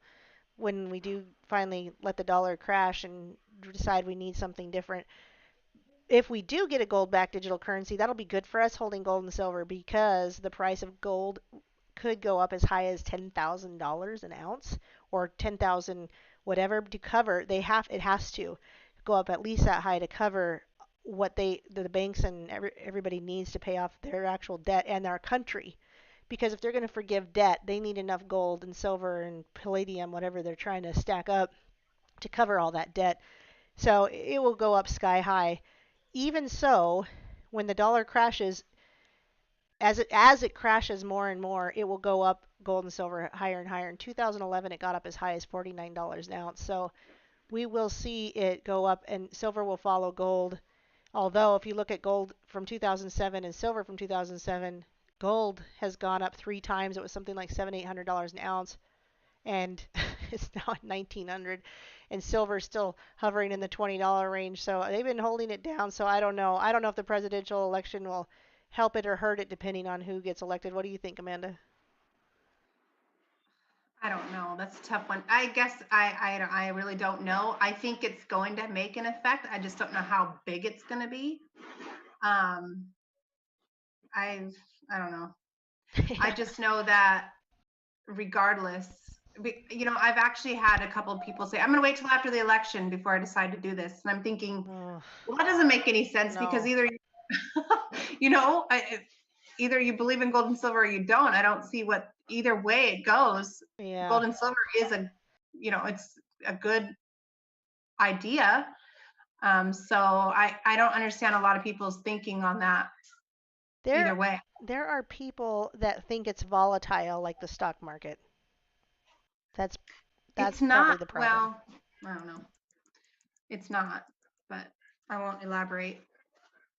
when we do finally let the dollar crash and decide we need something different. If we do get a gold-backed digital currency, that'll be good for us holding gold and silver because the price of gold could go up as high as $10,000 an ounce or 10,000 whatever to cover. It has to go up at least that high to cover what the banks and everybody needs to pay off their actual debt and our country. Because if they're going to forgive debt, they need enough gold and silver and palladium, whatever they're trying to stack up, to cover all that debt. So it will go up sky high. Even so, when the dollar crashes, as it crashes more and more, it will go up gold and silver higher and higher. In 2011, it got up as high as $49 an ounce. So we will see it go up, and silver will follow gold. Although, if you look at gold from 2007 and silver from 2007, gold has gone up 3 times. It was something like $700-800 an ounce, and it's now at 1900, and silver's still hovering in the $20 range. So they've been holding it down. So I don't know if the presidential election will help it or hurt it depending on who gets elected. What do you think, Amanda? I don't know. That's a tough one. I guess I really don't know. I think it's going to make an effect. I just don't know how big it's going to be. Um, I I don't know. I Yeah. just know that regardless, I've actually had a couple of people say, I'm going to wait till after the election before I decide to do this. And I'm thinking, Oh, well, that doesn't make any sense because no. either, you know, either you believe in gold and silver or you don't. I don't see what either way it goes. Yeah. Gold and silver is it's a good idea. So I don't understand a lot of people's thinking on that either There way. there are people that think it's volatile like the stock market. That's It's that's probably not, the problem. well, I don't know. It's not, but I won't elaborate.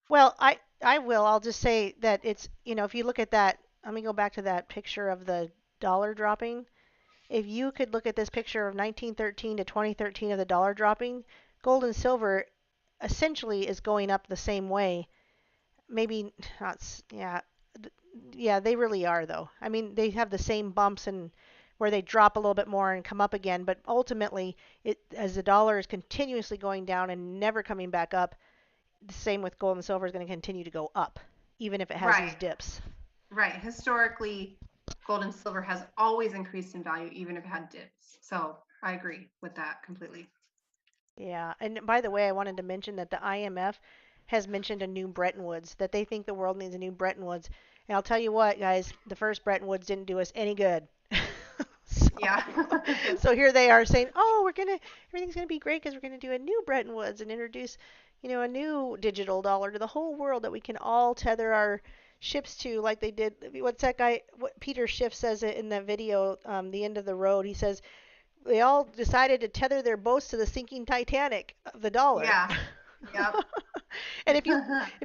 Well, I will. I'll just say that if you look at that, let me go back to that picture of the dollar dropping. If you could look at this picture of 1913 to 2013 of the dollar dropping, gold and silver essentially is going up the same way. Maybe not, yeah. Yeah, they really are though. I mean, they have the same bumps and where they drop a little bit more and come up again, but ultimately, as the dollar is continuously going down and never coming back up, the same with gold and silver is going to continue to go up, even if it has these Right, dips. right. Historically, gold and silver has always increased in value, even if it had dips. So I agree with that completely. Yeah, and by the way, I wanted to mention that the IMF has mentioned a new Bretton Woods, that they think the world needs a new Bretton Woods. And I'll tell you what, guys, the first Bretton Woods didn't do us any good. so, Yeah. so here they are saying, "Oh, everything's gonna be great because we're gonna do a new Bretton Woods and introduce, a new digital dollar to the whole world that we can all tether our ships to, like they did." What's that guy? What Peter Schiff says it in the video, "The End of the Road." He says they all decided to tether their boats to the sinking Titanic of the dollar. Yeah. Yep. And if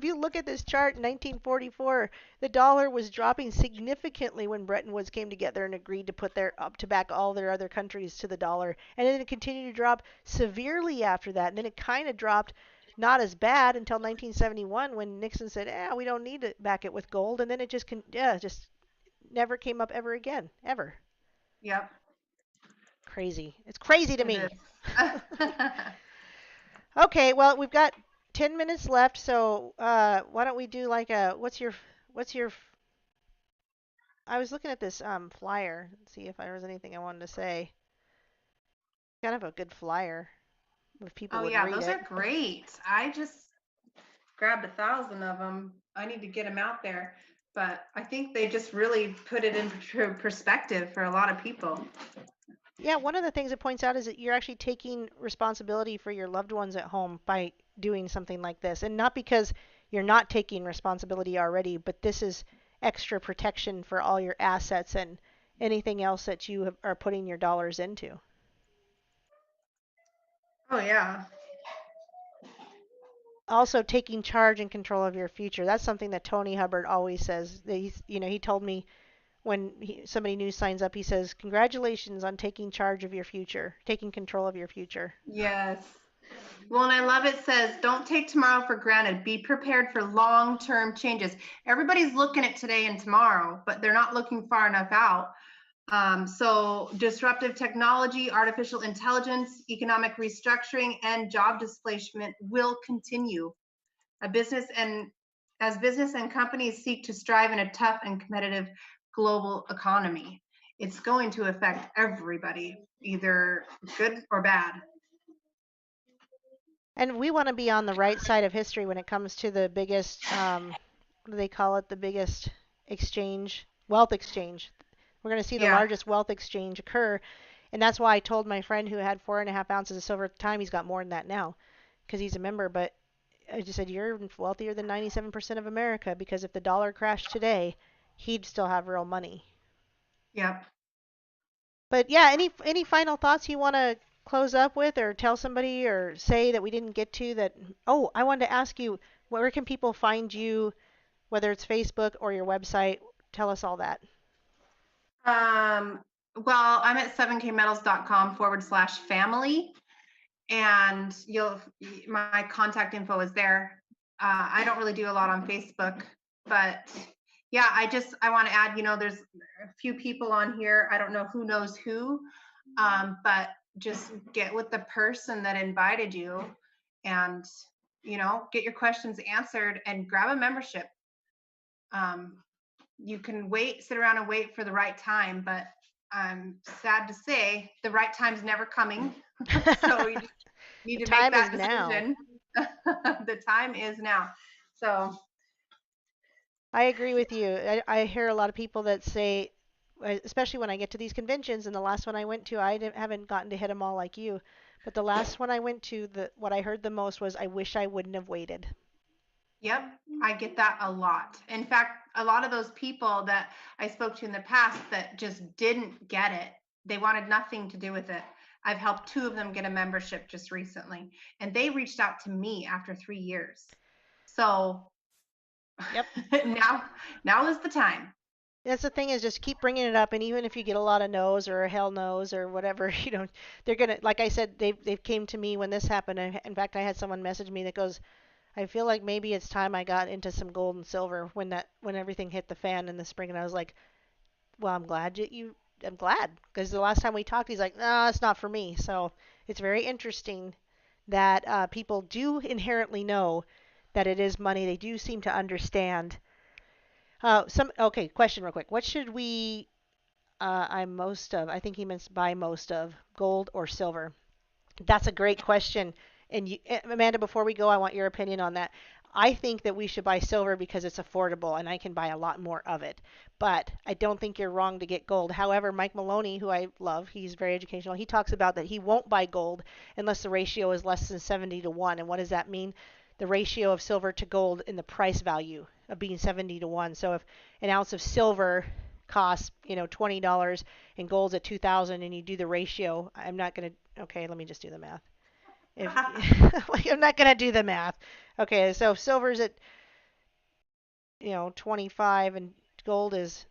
you look at this chart in 1944, the dollar was dropping significantly when Bretton Woods came together and agreed to put their up to back all their other countries to the dollar. And then it continued to drop severely after that. And then it kind of dropped not as bad until 1971 when Nixon said, we don't need to back it with gold." And then it just never came up ever again, ever. Yep. Crazy. It's crazy to It me. is. Okay, well, we've got 10 minutes left, so why don't we do like what's your I was looking at this flyer, see if there was anything I wanted to say. Kind of a good flyer if people Oh would yeah, read those it. are great. I just grabbed 1,000 of them. I need to get them out there, but I think they just really put it into perspective for a lot of people. Yeah, one of the things it points out is that you're actually taking responsibility for your loved ones at home by doing something like this. And not because you're not taking responsibility already, but this is extra protection for all your assets and anything else that are putting your dollars into. Oh yeah. Also, taking charge and control of your future. That's something that Tony Hubbard always says. That he told me when somebody new signs up, he says, "Congratulations on taking charge of your future, taking control of your future." Yes. Well, and I love it says, don't take tomorrow for granted. Be prepared for long-term changes. Everybody's looking at today and tomorrow, but they're not looking far enough out. So disruptive technology, artificial intelligence, economic restructuring, and job displacement will continue. A business and as business and companies seek to strive in a tough and competitive global economy, it's going to affect everybody, either good or bad. And we want to be on the right side of history when it comes to the biggest, what do they call it? The biggest exchange, wealth exchange. We're going to see the Yeah. largest wealth exchange occur. And that's why I told my friend who had 4.5 ounces of silver at the time, he's got more than that now because he's a member. But I just said, you're wealthier than 97% of America because if the dollar crashed today, he'd still have real money. Yep. But yeah, any final thoughts you want to close up with, or tell somebody, or say that we didn't get to that? Oh, I wanted to ask you, where can people find you, whether it's Facebook or your website? Tell us all that. Um, well, I'm at 7kmetals.com/family, and my contact info is there. I don't really do a lot on Facebook, but yeah, I want to add, there's a few people on here. I don't know who knows who, but just get with the person that invited you, and get your questions answered and grab a membership. Um, you can sit around and wait for the right time, but I'm sad to say the right time's never coming. So you just need The to make time is that now. decision. The time is now. So, I agree with you. I hear a lot of people that say, especially when I get to these conventions, and the last one I went to, haven't gotten to hit them all like you, but the last one I went to, what I heard the most was, "I wish I wouldn't have waited." yep, I get that a lot. In fact, a lot of those people that I spoke to in the past that just didn't get it, they wanted nothing to do with it. I've helped two of them get a membership just recently, and they reached out to me after 3 years. So Yep. now, now is the time. That's the thing, is just keep bringing it up, and even if you get a lot of no's or a hell no's or whatever, they're gonna, like I said, they've came to me when this happened. In fact, I had someone message me that goes, "I feel like maybe it's time I got into some gold and silver when everything hit the fan in the spring." And I was like, "Well, I'm glad, because the last time we talked, he's like, no, it's not for me." So it's very interesting that people do inherently know that it is money. They do seem to understand. Some Okay, question real quick. What should we I'm most of? I think he meant buy most of, gold or silver. That's a great question. And Amanda, before we go, I want your opinion on that. I think that we should buy silver because it's affordable and I can buy a lot more of it. But I don't think you're wrong to get gold. However, Mike Maloney, who I love, he's very educational. He talks about that he won't buy gold unless the ratio is less than 70 to 1. And what does that mean? The ratio of silver to gold in the price value of being 70 to 1. So if an ounce of silver costs, $20 and gold's at 2,000 and you do the ratio, I'm not going to, okay, let me just do the math. If like, I'm not gonna do the math. Okay, so if silver's at 25 and gold is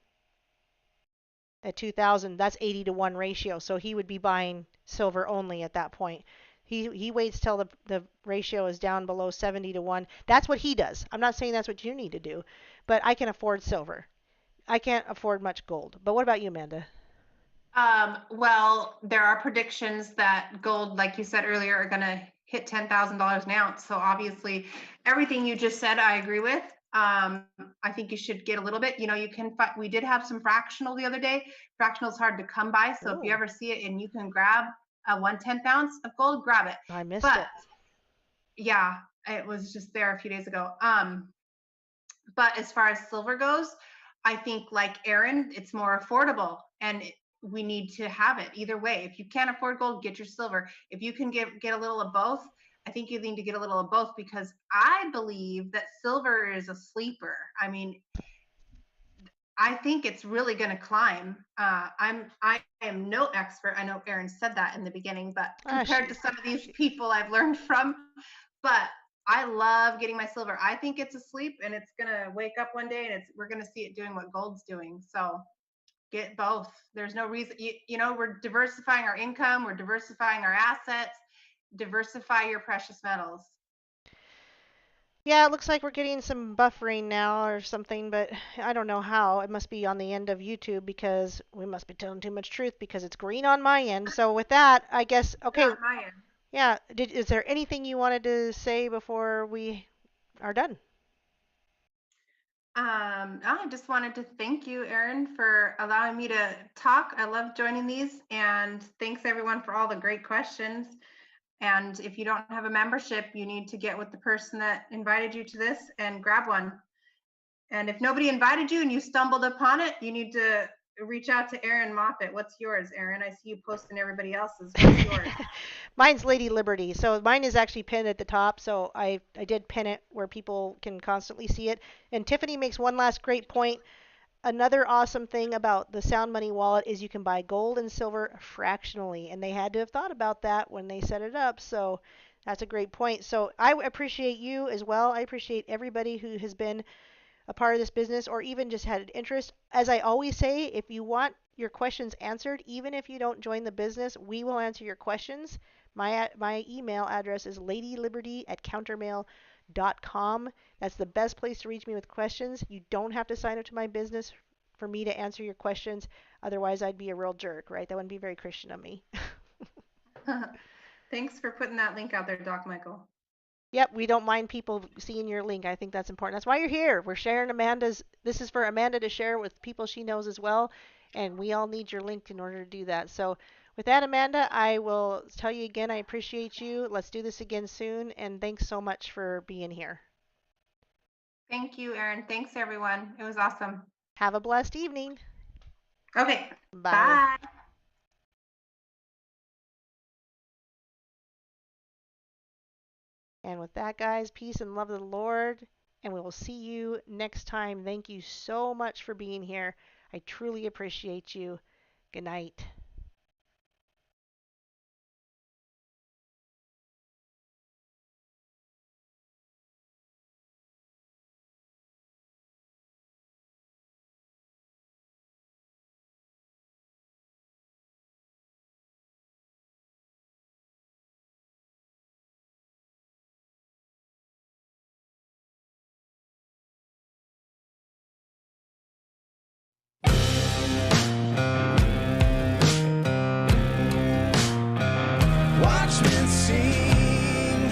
at 2,000, that's 80 to 1 ratio. So he would be buying silver only at that point. He waits till the ratio is down below 70 to 1. That's what he does. I'm not saying that's what you need to do, but I can afford silver. I can't afford much gold. But what about you, Amanda? Well, there are predictions that gold, like you said earlier, are going to hit $10,000 an ounce. So obviously, everything you just said, I agree with. I think you should get a little bit. You can. We did have some fractional the other day. Fractional is hard to come by, so if you Oh, ever see it and you can grab a 1/10 ounce of gold, grab it. I missed But it. yeah, it was just there a few days ago. But as far as silver goes, I think like Aaron, it's more affordable, and we need to have it either way. If you can't afford gold, get your silver. If you can get a little of both, I think you need to get a little of both, because I believe that silver is a sleeper. I mean, I think it's really going to climb. I am no expert. I know Erin said that in the beginning, but Ah, compared to some of these people I've learned from, but I love getting my silver. I think it's asleep and it's going to wake up one day and we're going to see it doing what gold's doing. So get both. There's no reason, we're diversifying our income, we're diversifying our assets. Diversify your precious metals. Yeah, it looks like we're getting some buffering now or something, but I don't know how. It must be on the end of YouTube because we must be telling too much truth because it's green on my end. So with that, I guess okay. Not my end. Yeah, is there anything you wanted to say before we are done? I just wanted to thank you, Erin, for allowing me to talk. I love joining these, and thanks everyone for all the great questions. And if you don't have a membership, you need to get with the person that invited you to this and grab one. And if nobody invited you and you stumbled upon it, you need to reach out to Erin Moffat. What's yours, Erin? I see you posting everybody else's. What's yours? Mine's Lady Liberty. So mine is actually pinned at the top. So I did pin it where people can constantly see it. And Tiffany makes one last great point. Another awesome thing about the Sound Money wallet is you can buy gold and silver fractionally, and they had to have thought about that when they set it up. So that's a great point. So I appreciate you as well. I appreciate everybody who has been a part of this business or even just had an interest. As I always say, if you want your questions answered, even if you don't join the business, we will answer your questions. My email address is ladyliberty@countermail.com. That's the best place to reach me with questions. You don't have to sign up to my business for me to answer your questions. Otherwise, I'd be a real jerk, right? That wouldn't be very Christian of me. Thanks for putting that link out there, Doc Michael. Yep, we don't mind people seeing your link. I think that's important. That's why you're here. We're sharing Amanda's. This is for Amanda to share with people she knows as well, and we all need your link in order to do that. So, with that, Amanda, I will tell you again, I appreciate you. Let's do this again soon, and thanks so much for being here. Thank you, Erin. Thanks, everyone. It was awesome. Have a blessed evening. Okay. Bye. Bye. And with that, guys, peace and love of the Lord, and we will see you next time. Thank you so much for being here. I truly appreciate you. Good night. Watchmen sing,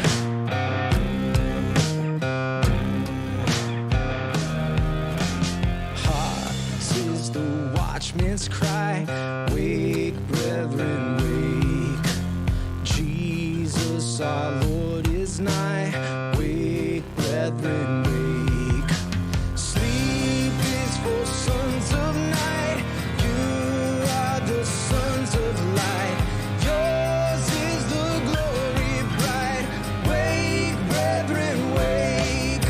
heart is the watchman's cry. Wake, brethren, wake. Jesus our Lord is nigh. Wake, brethren, wake. Sleep is for sons of night. You are the sons of light. Yours is the glory bright. Wake, brethren, wake.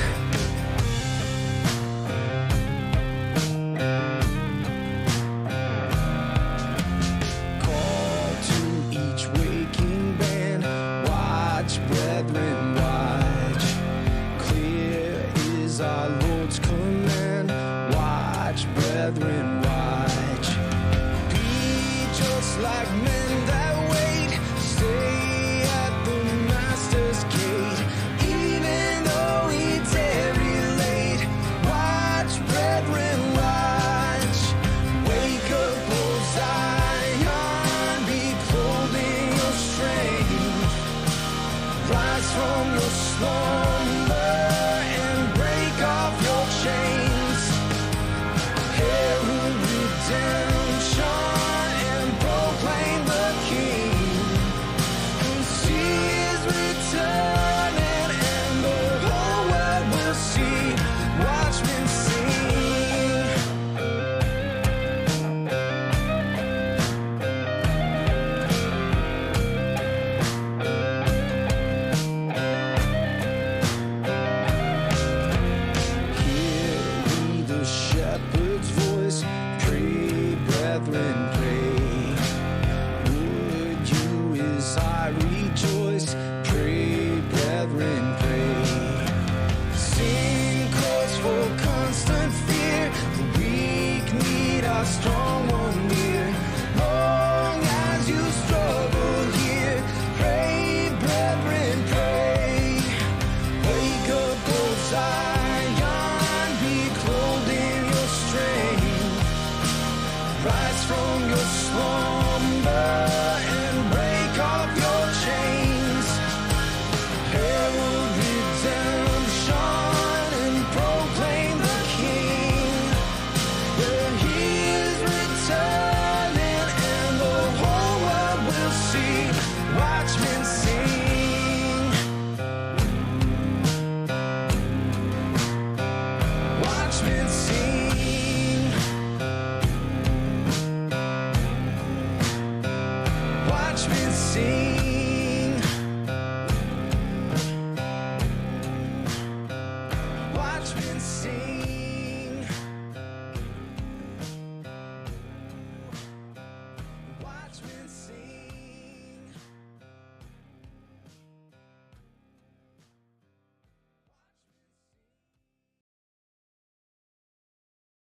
Call to each waking band. Watch, brethren, watch. Clear is our Lord's command. Watch, brethren,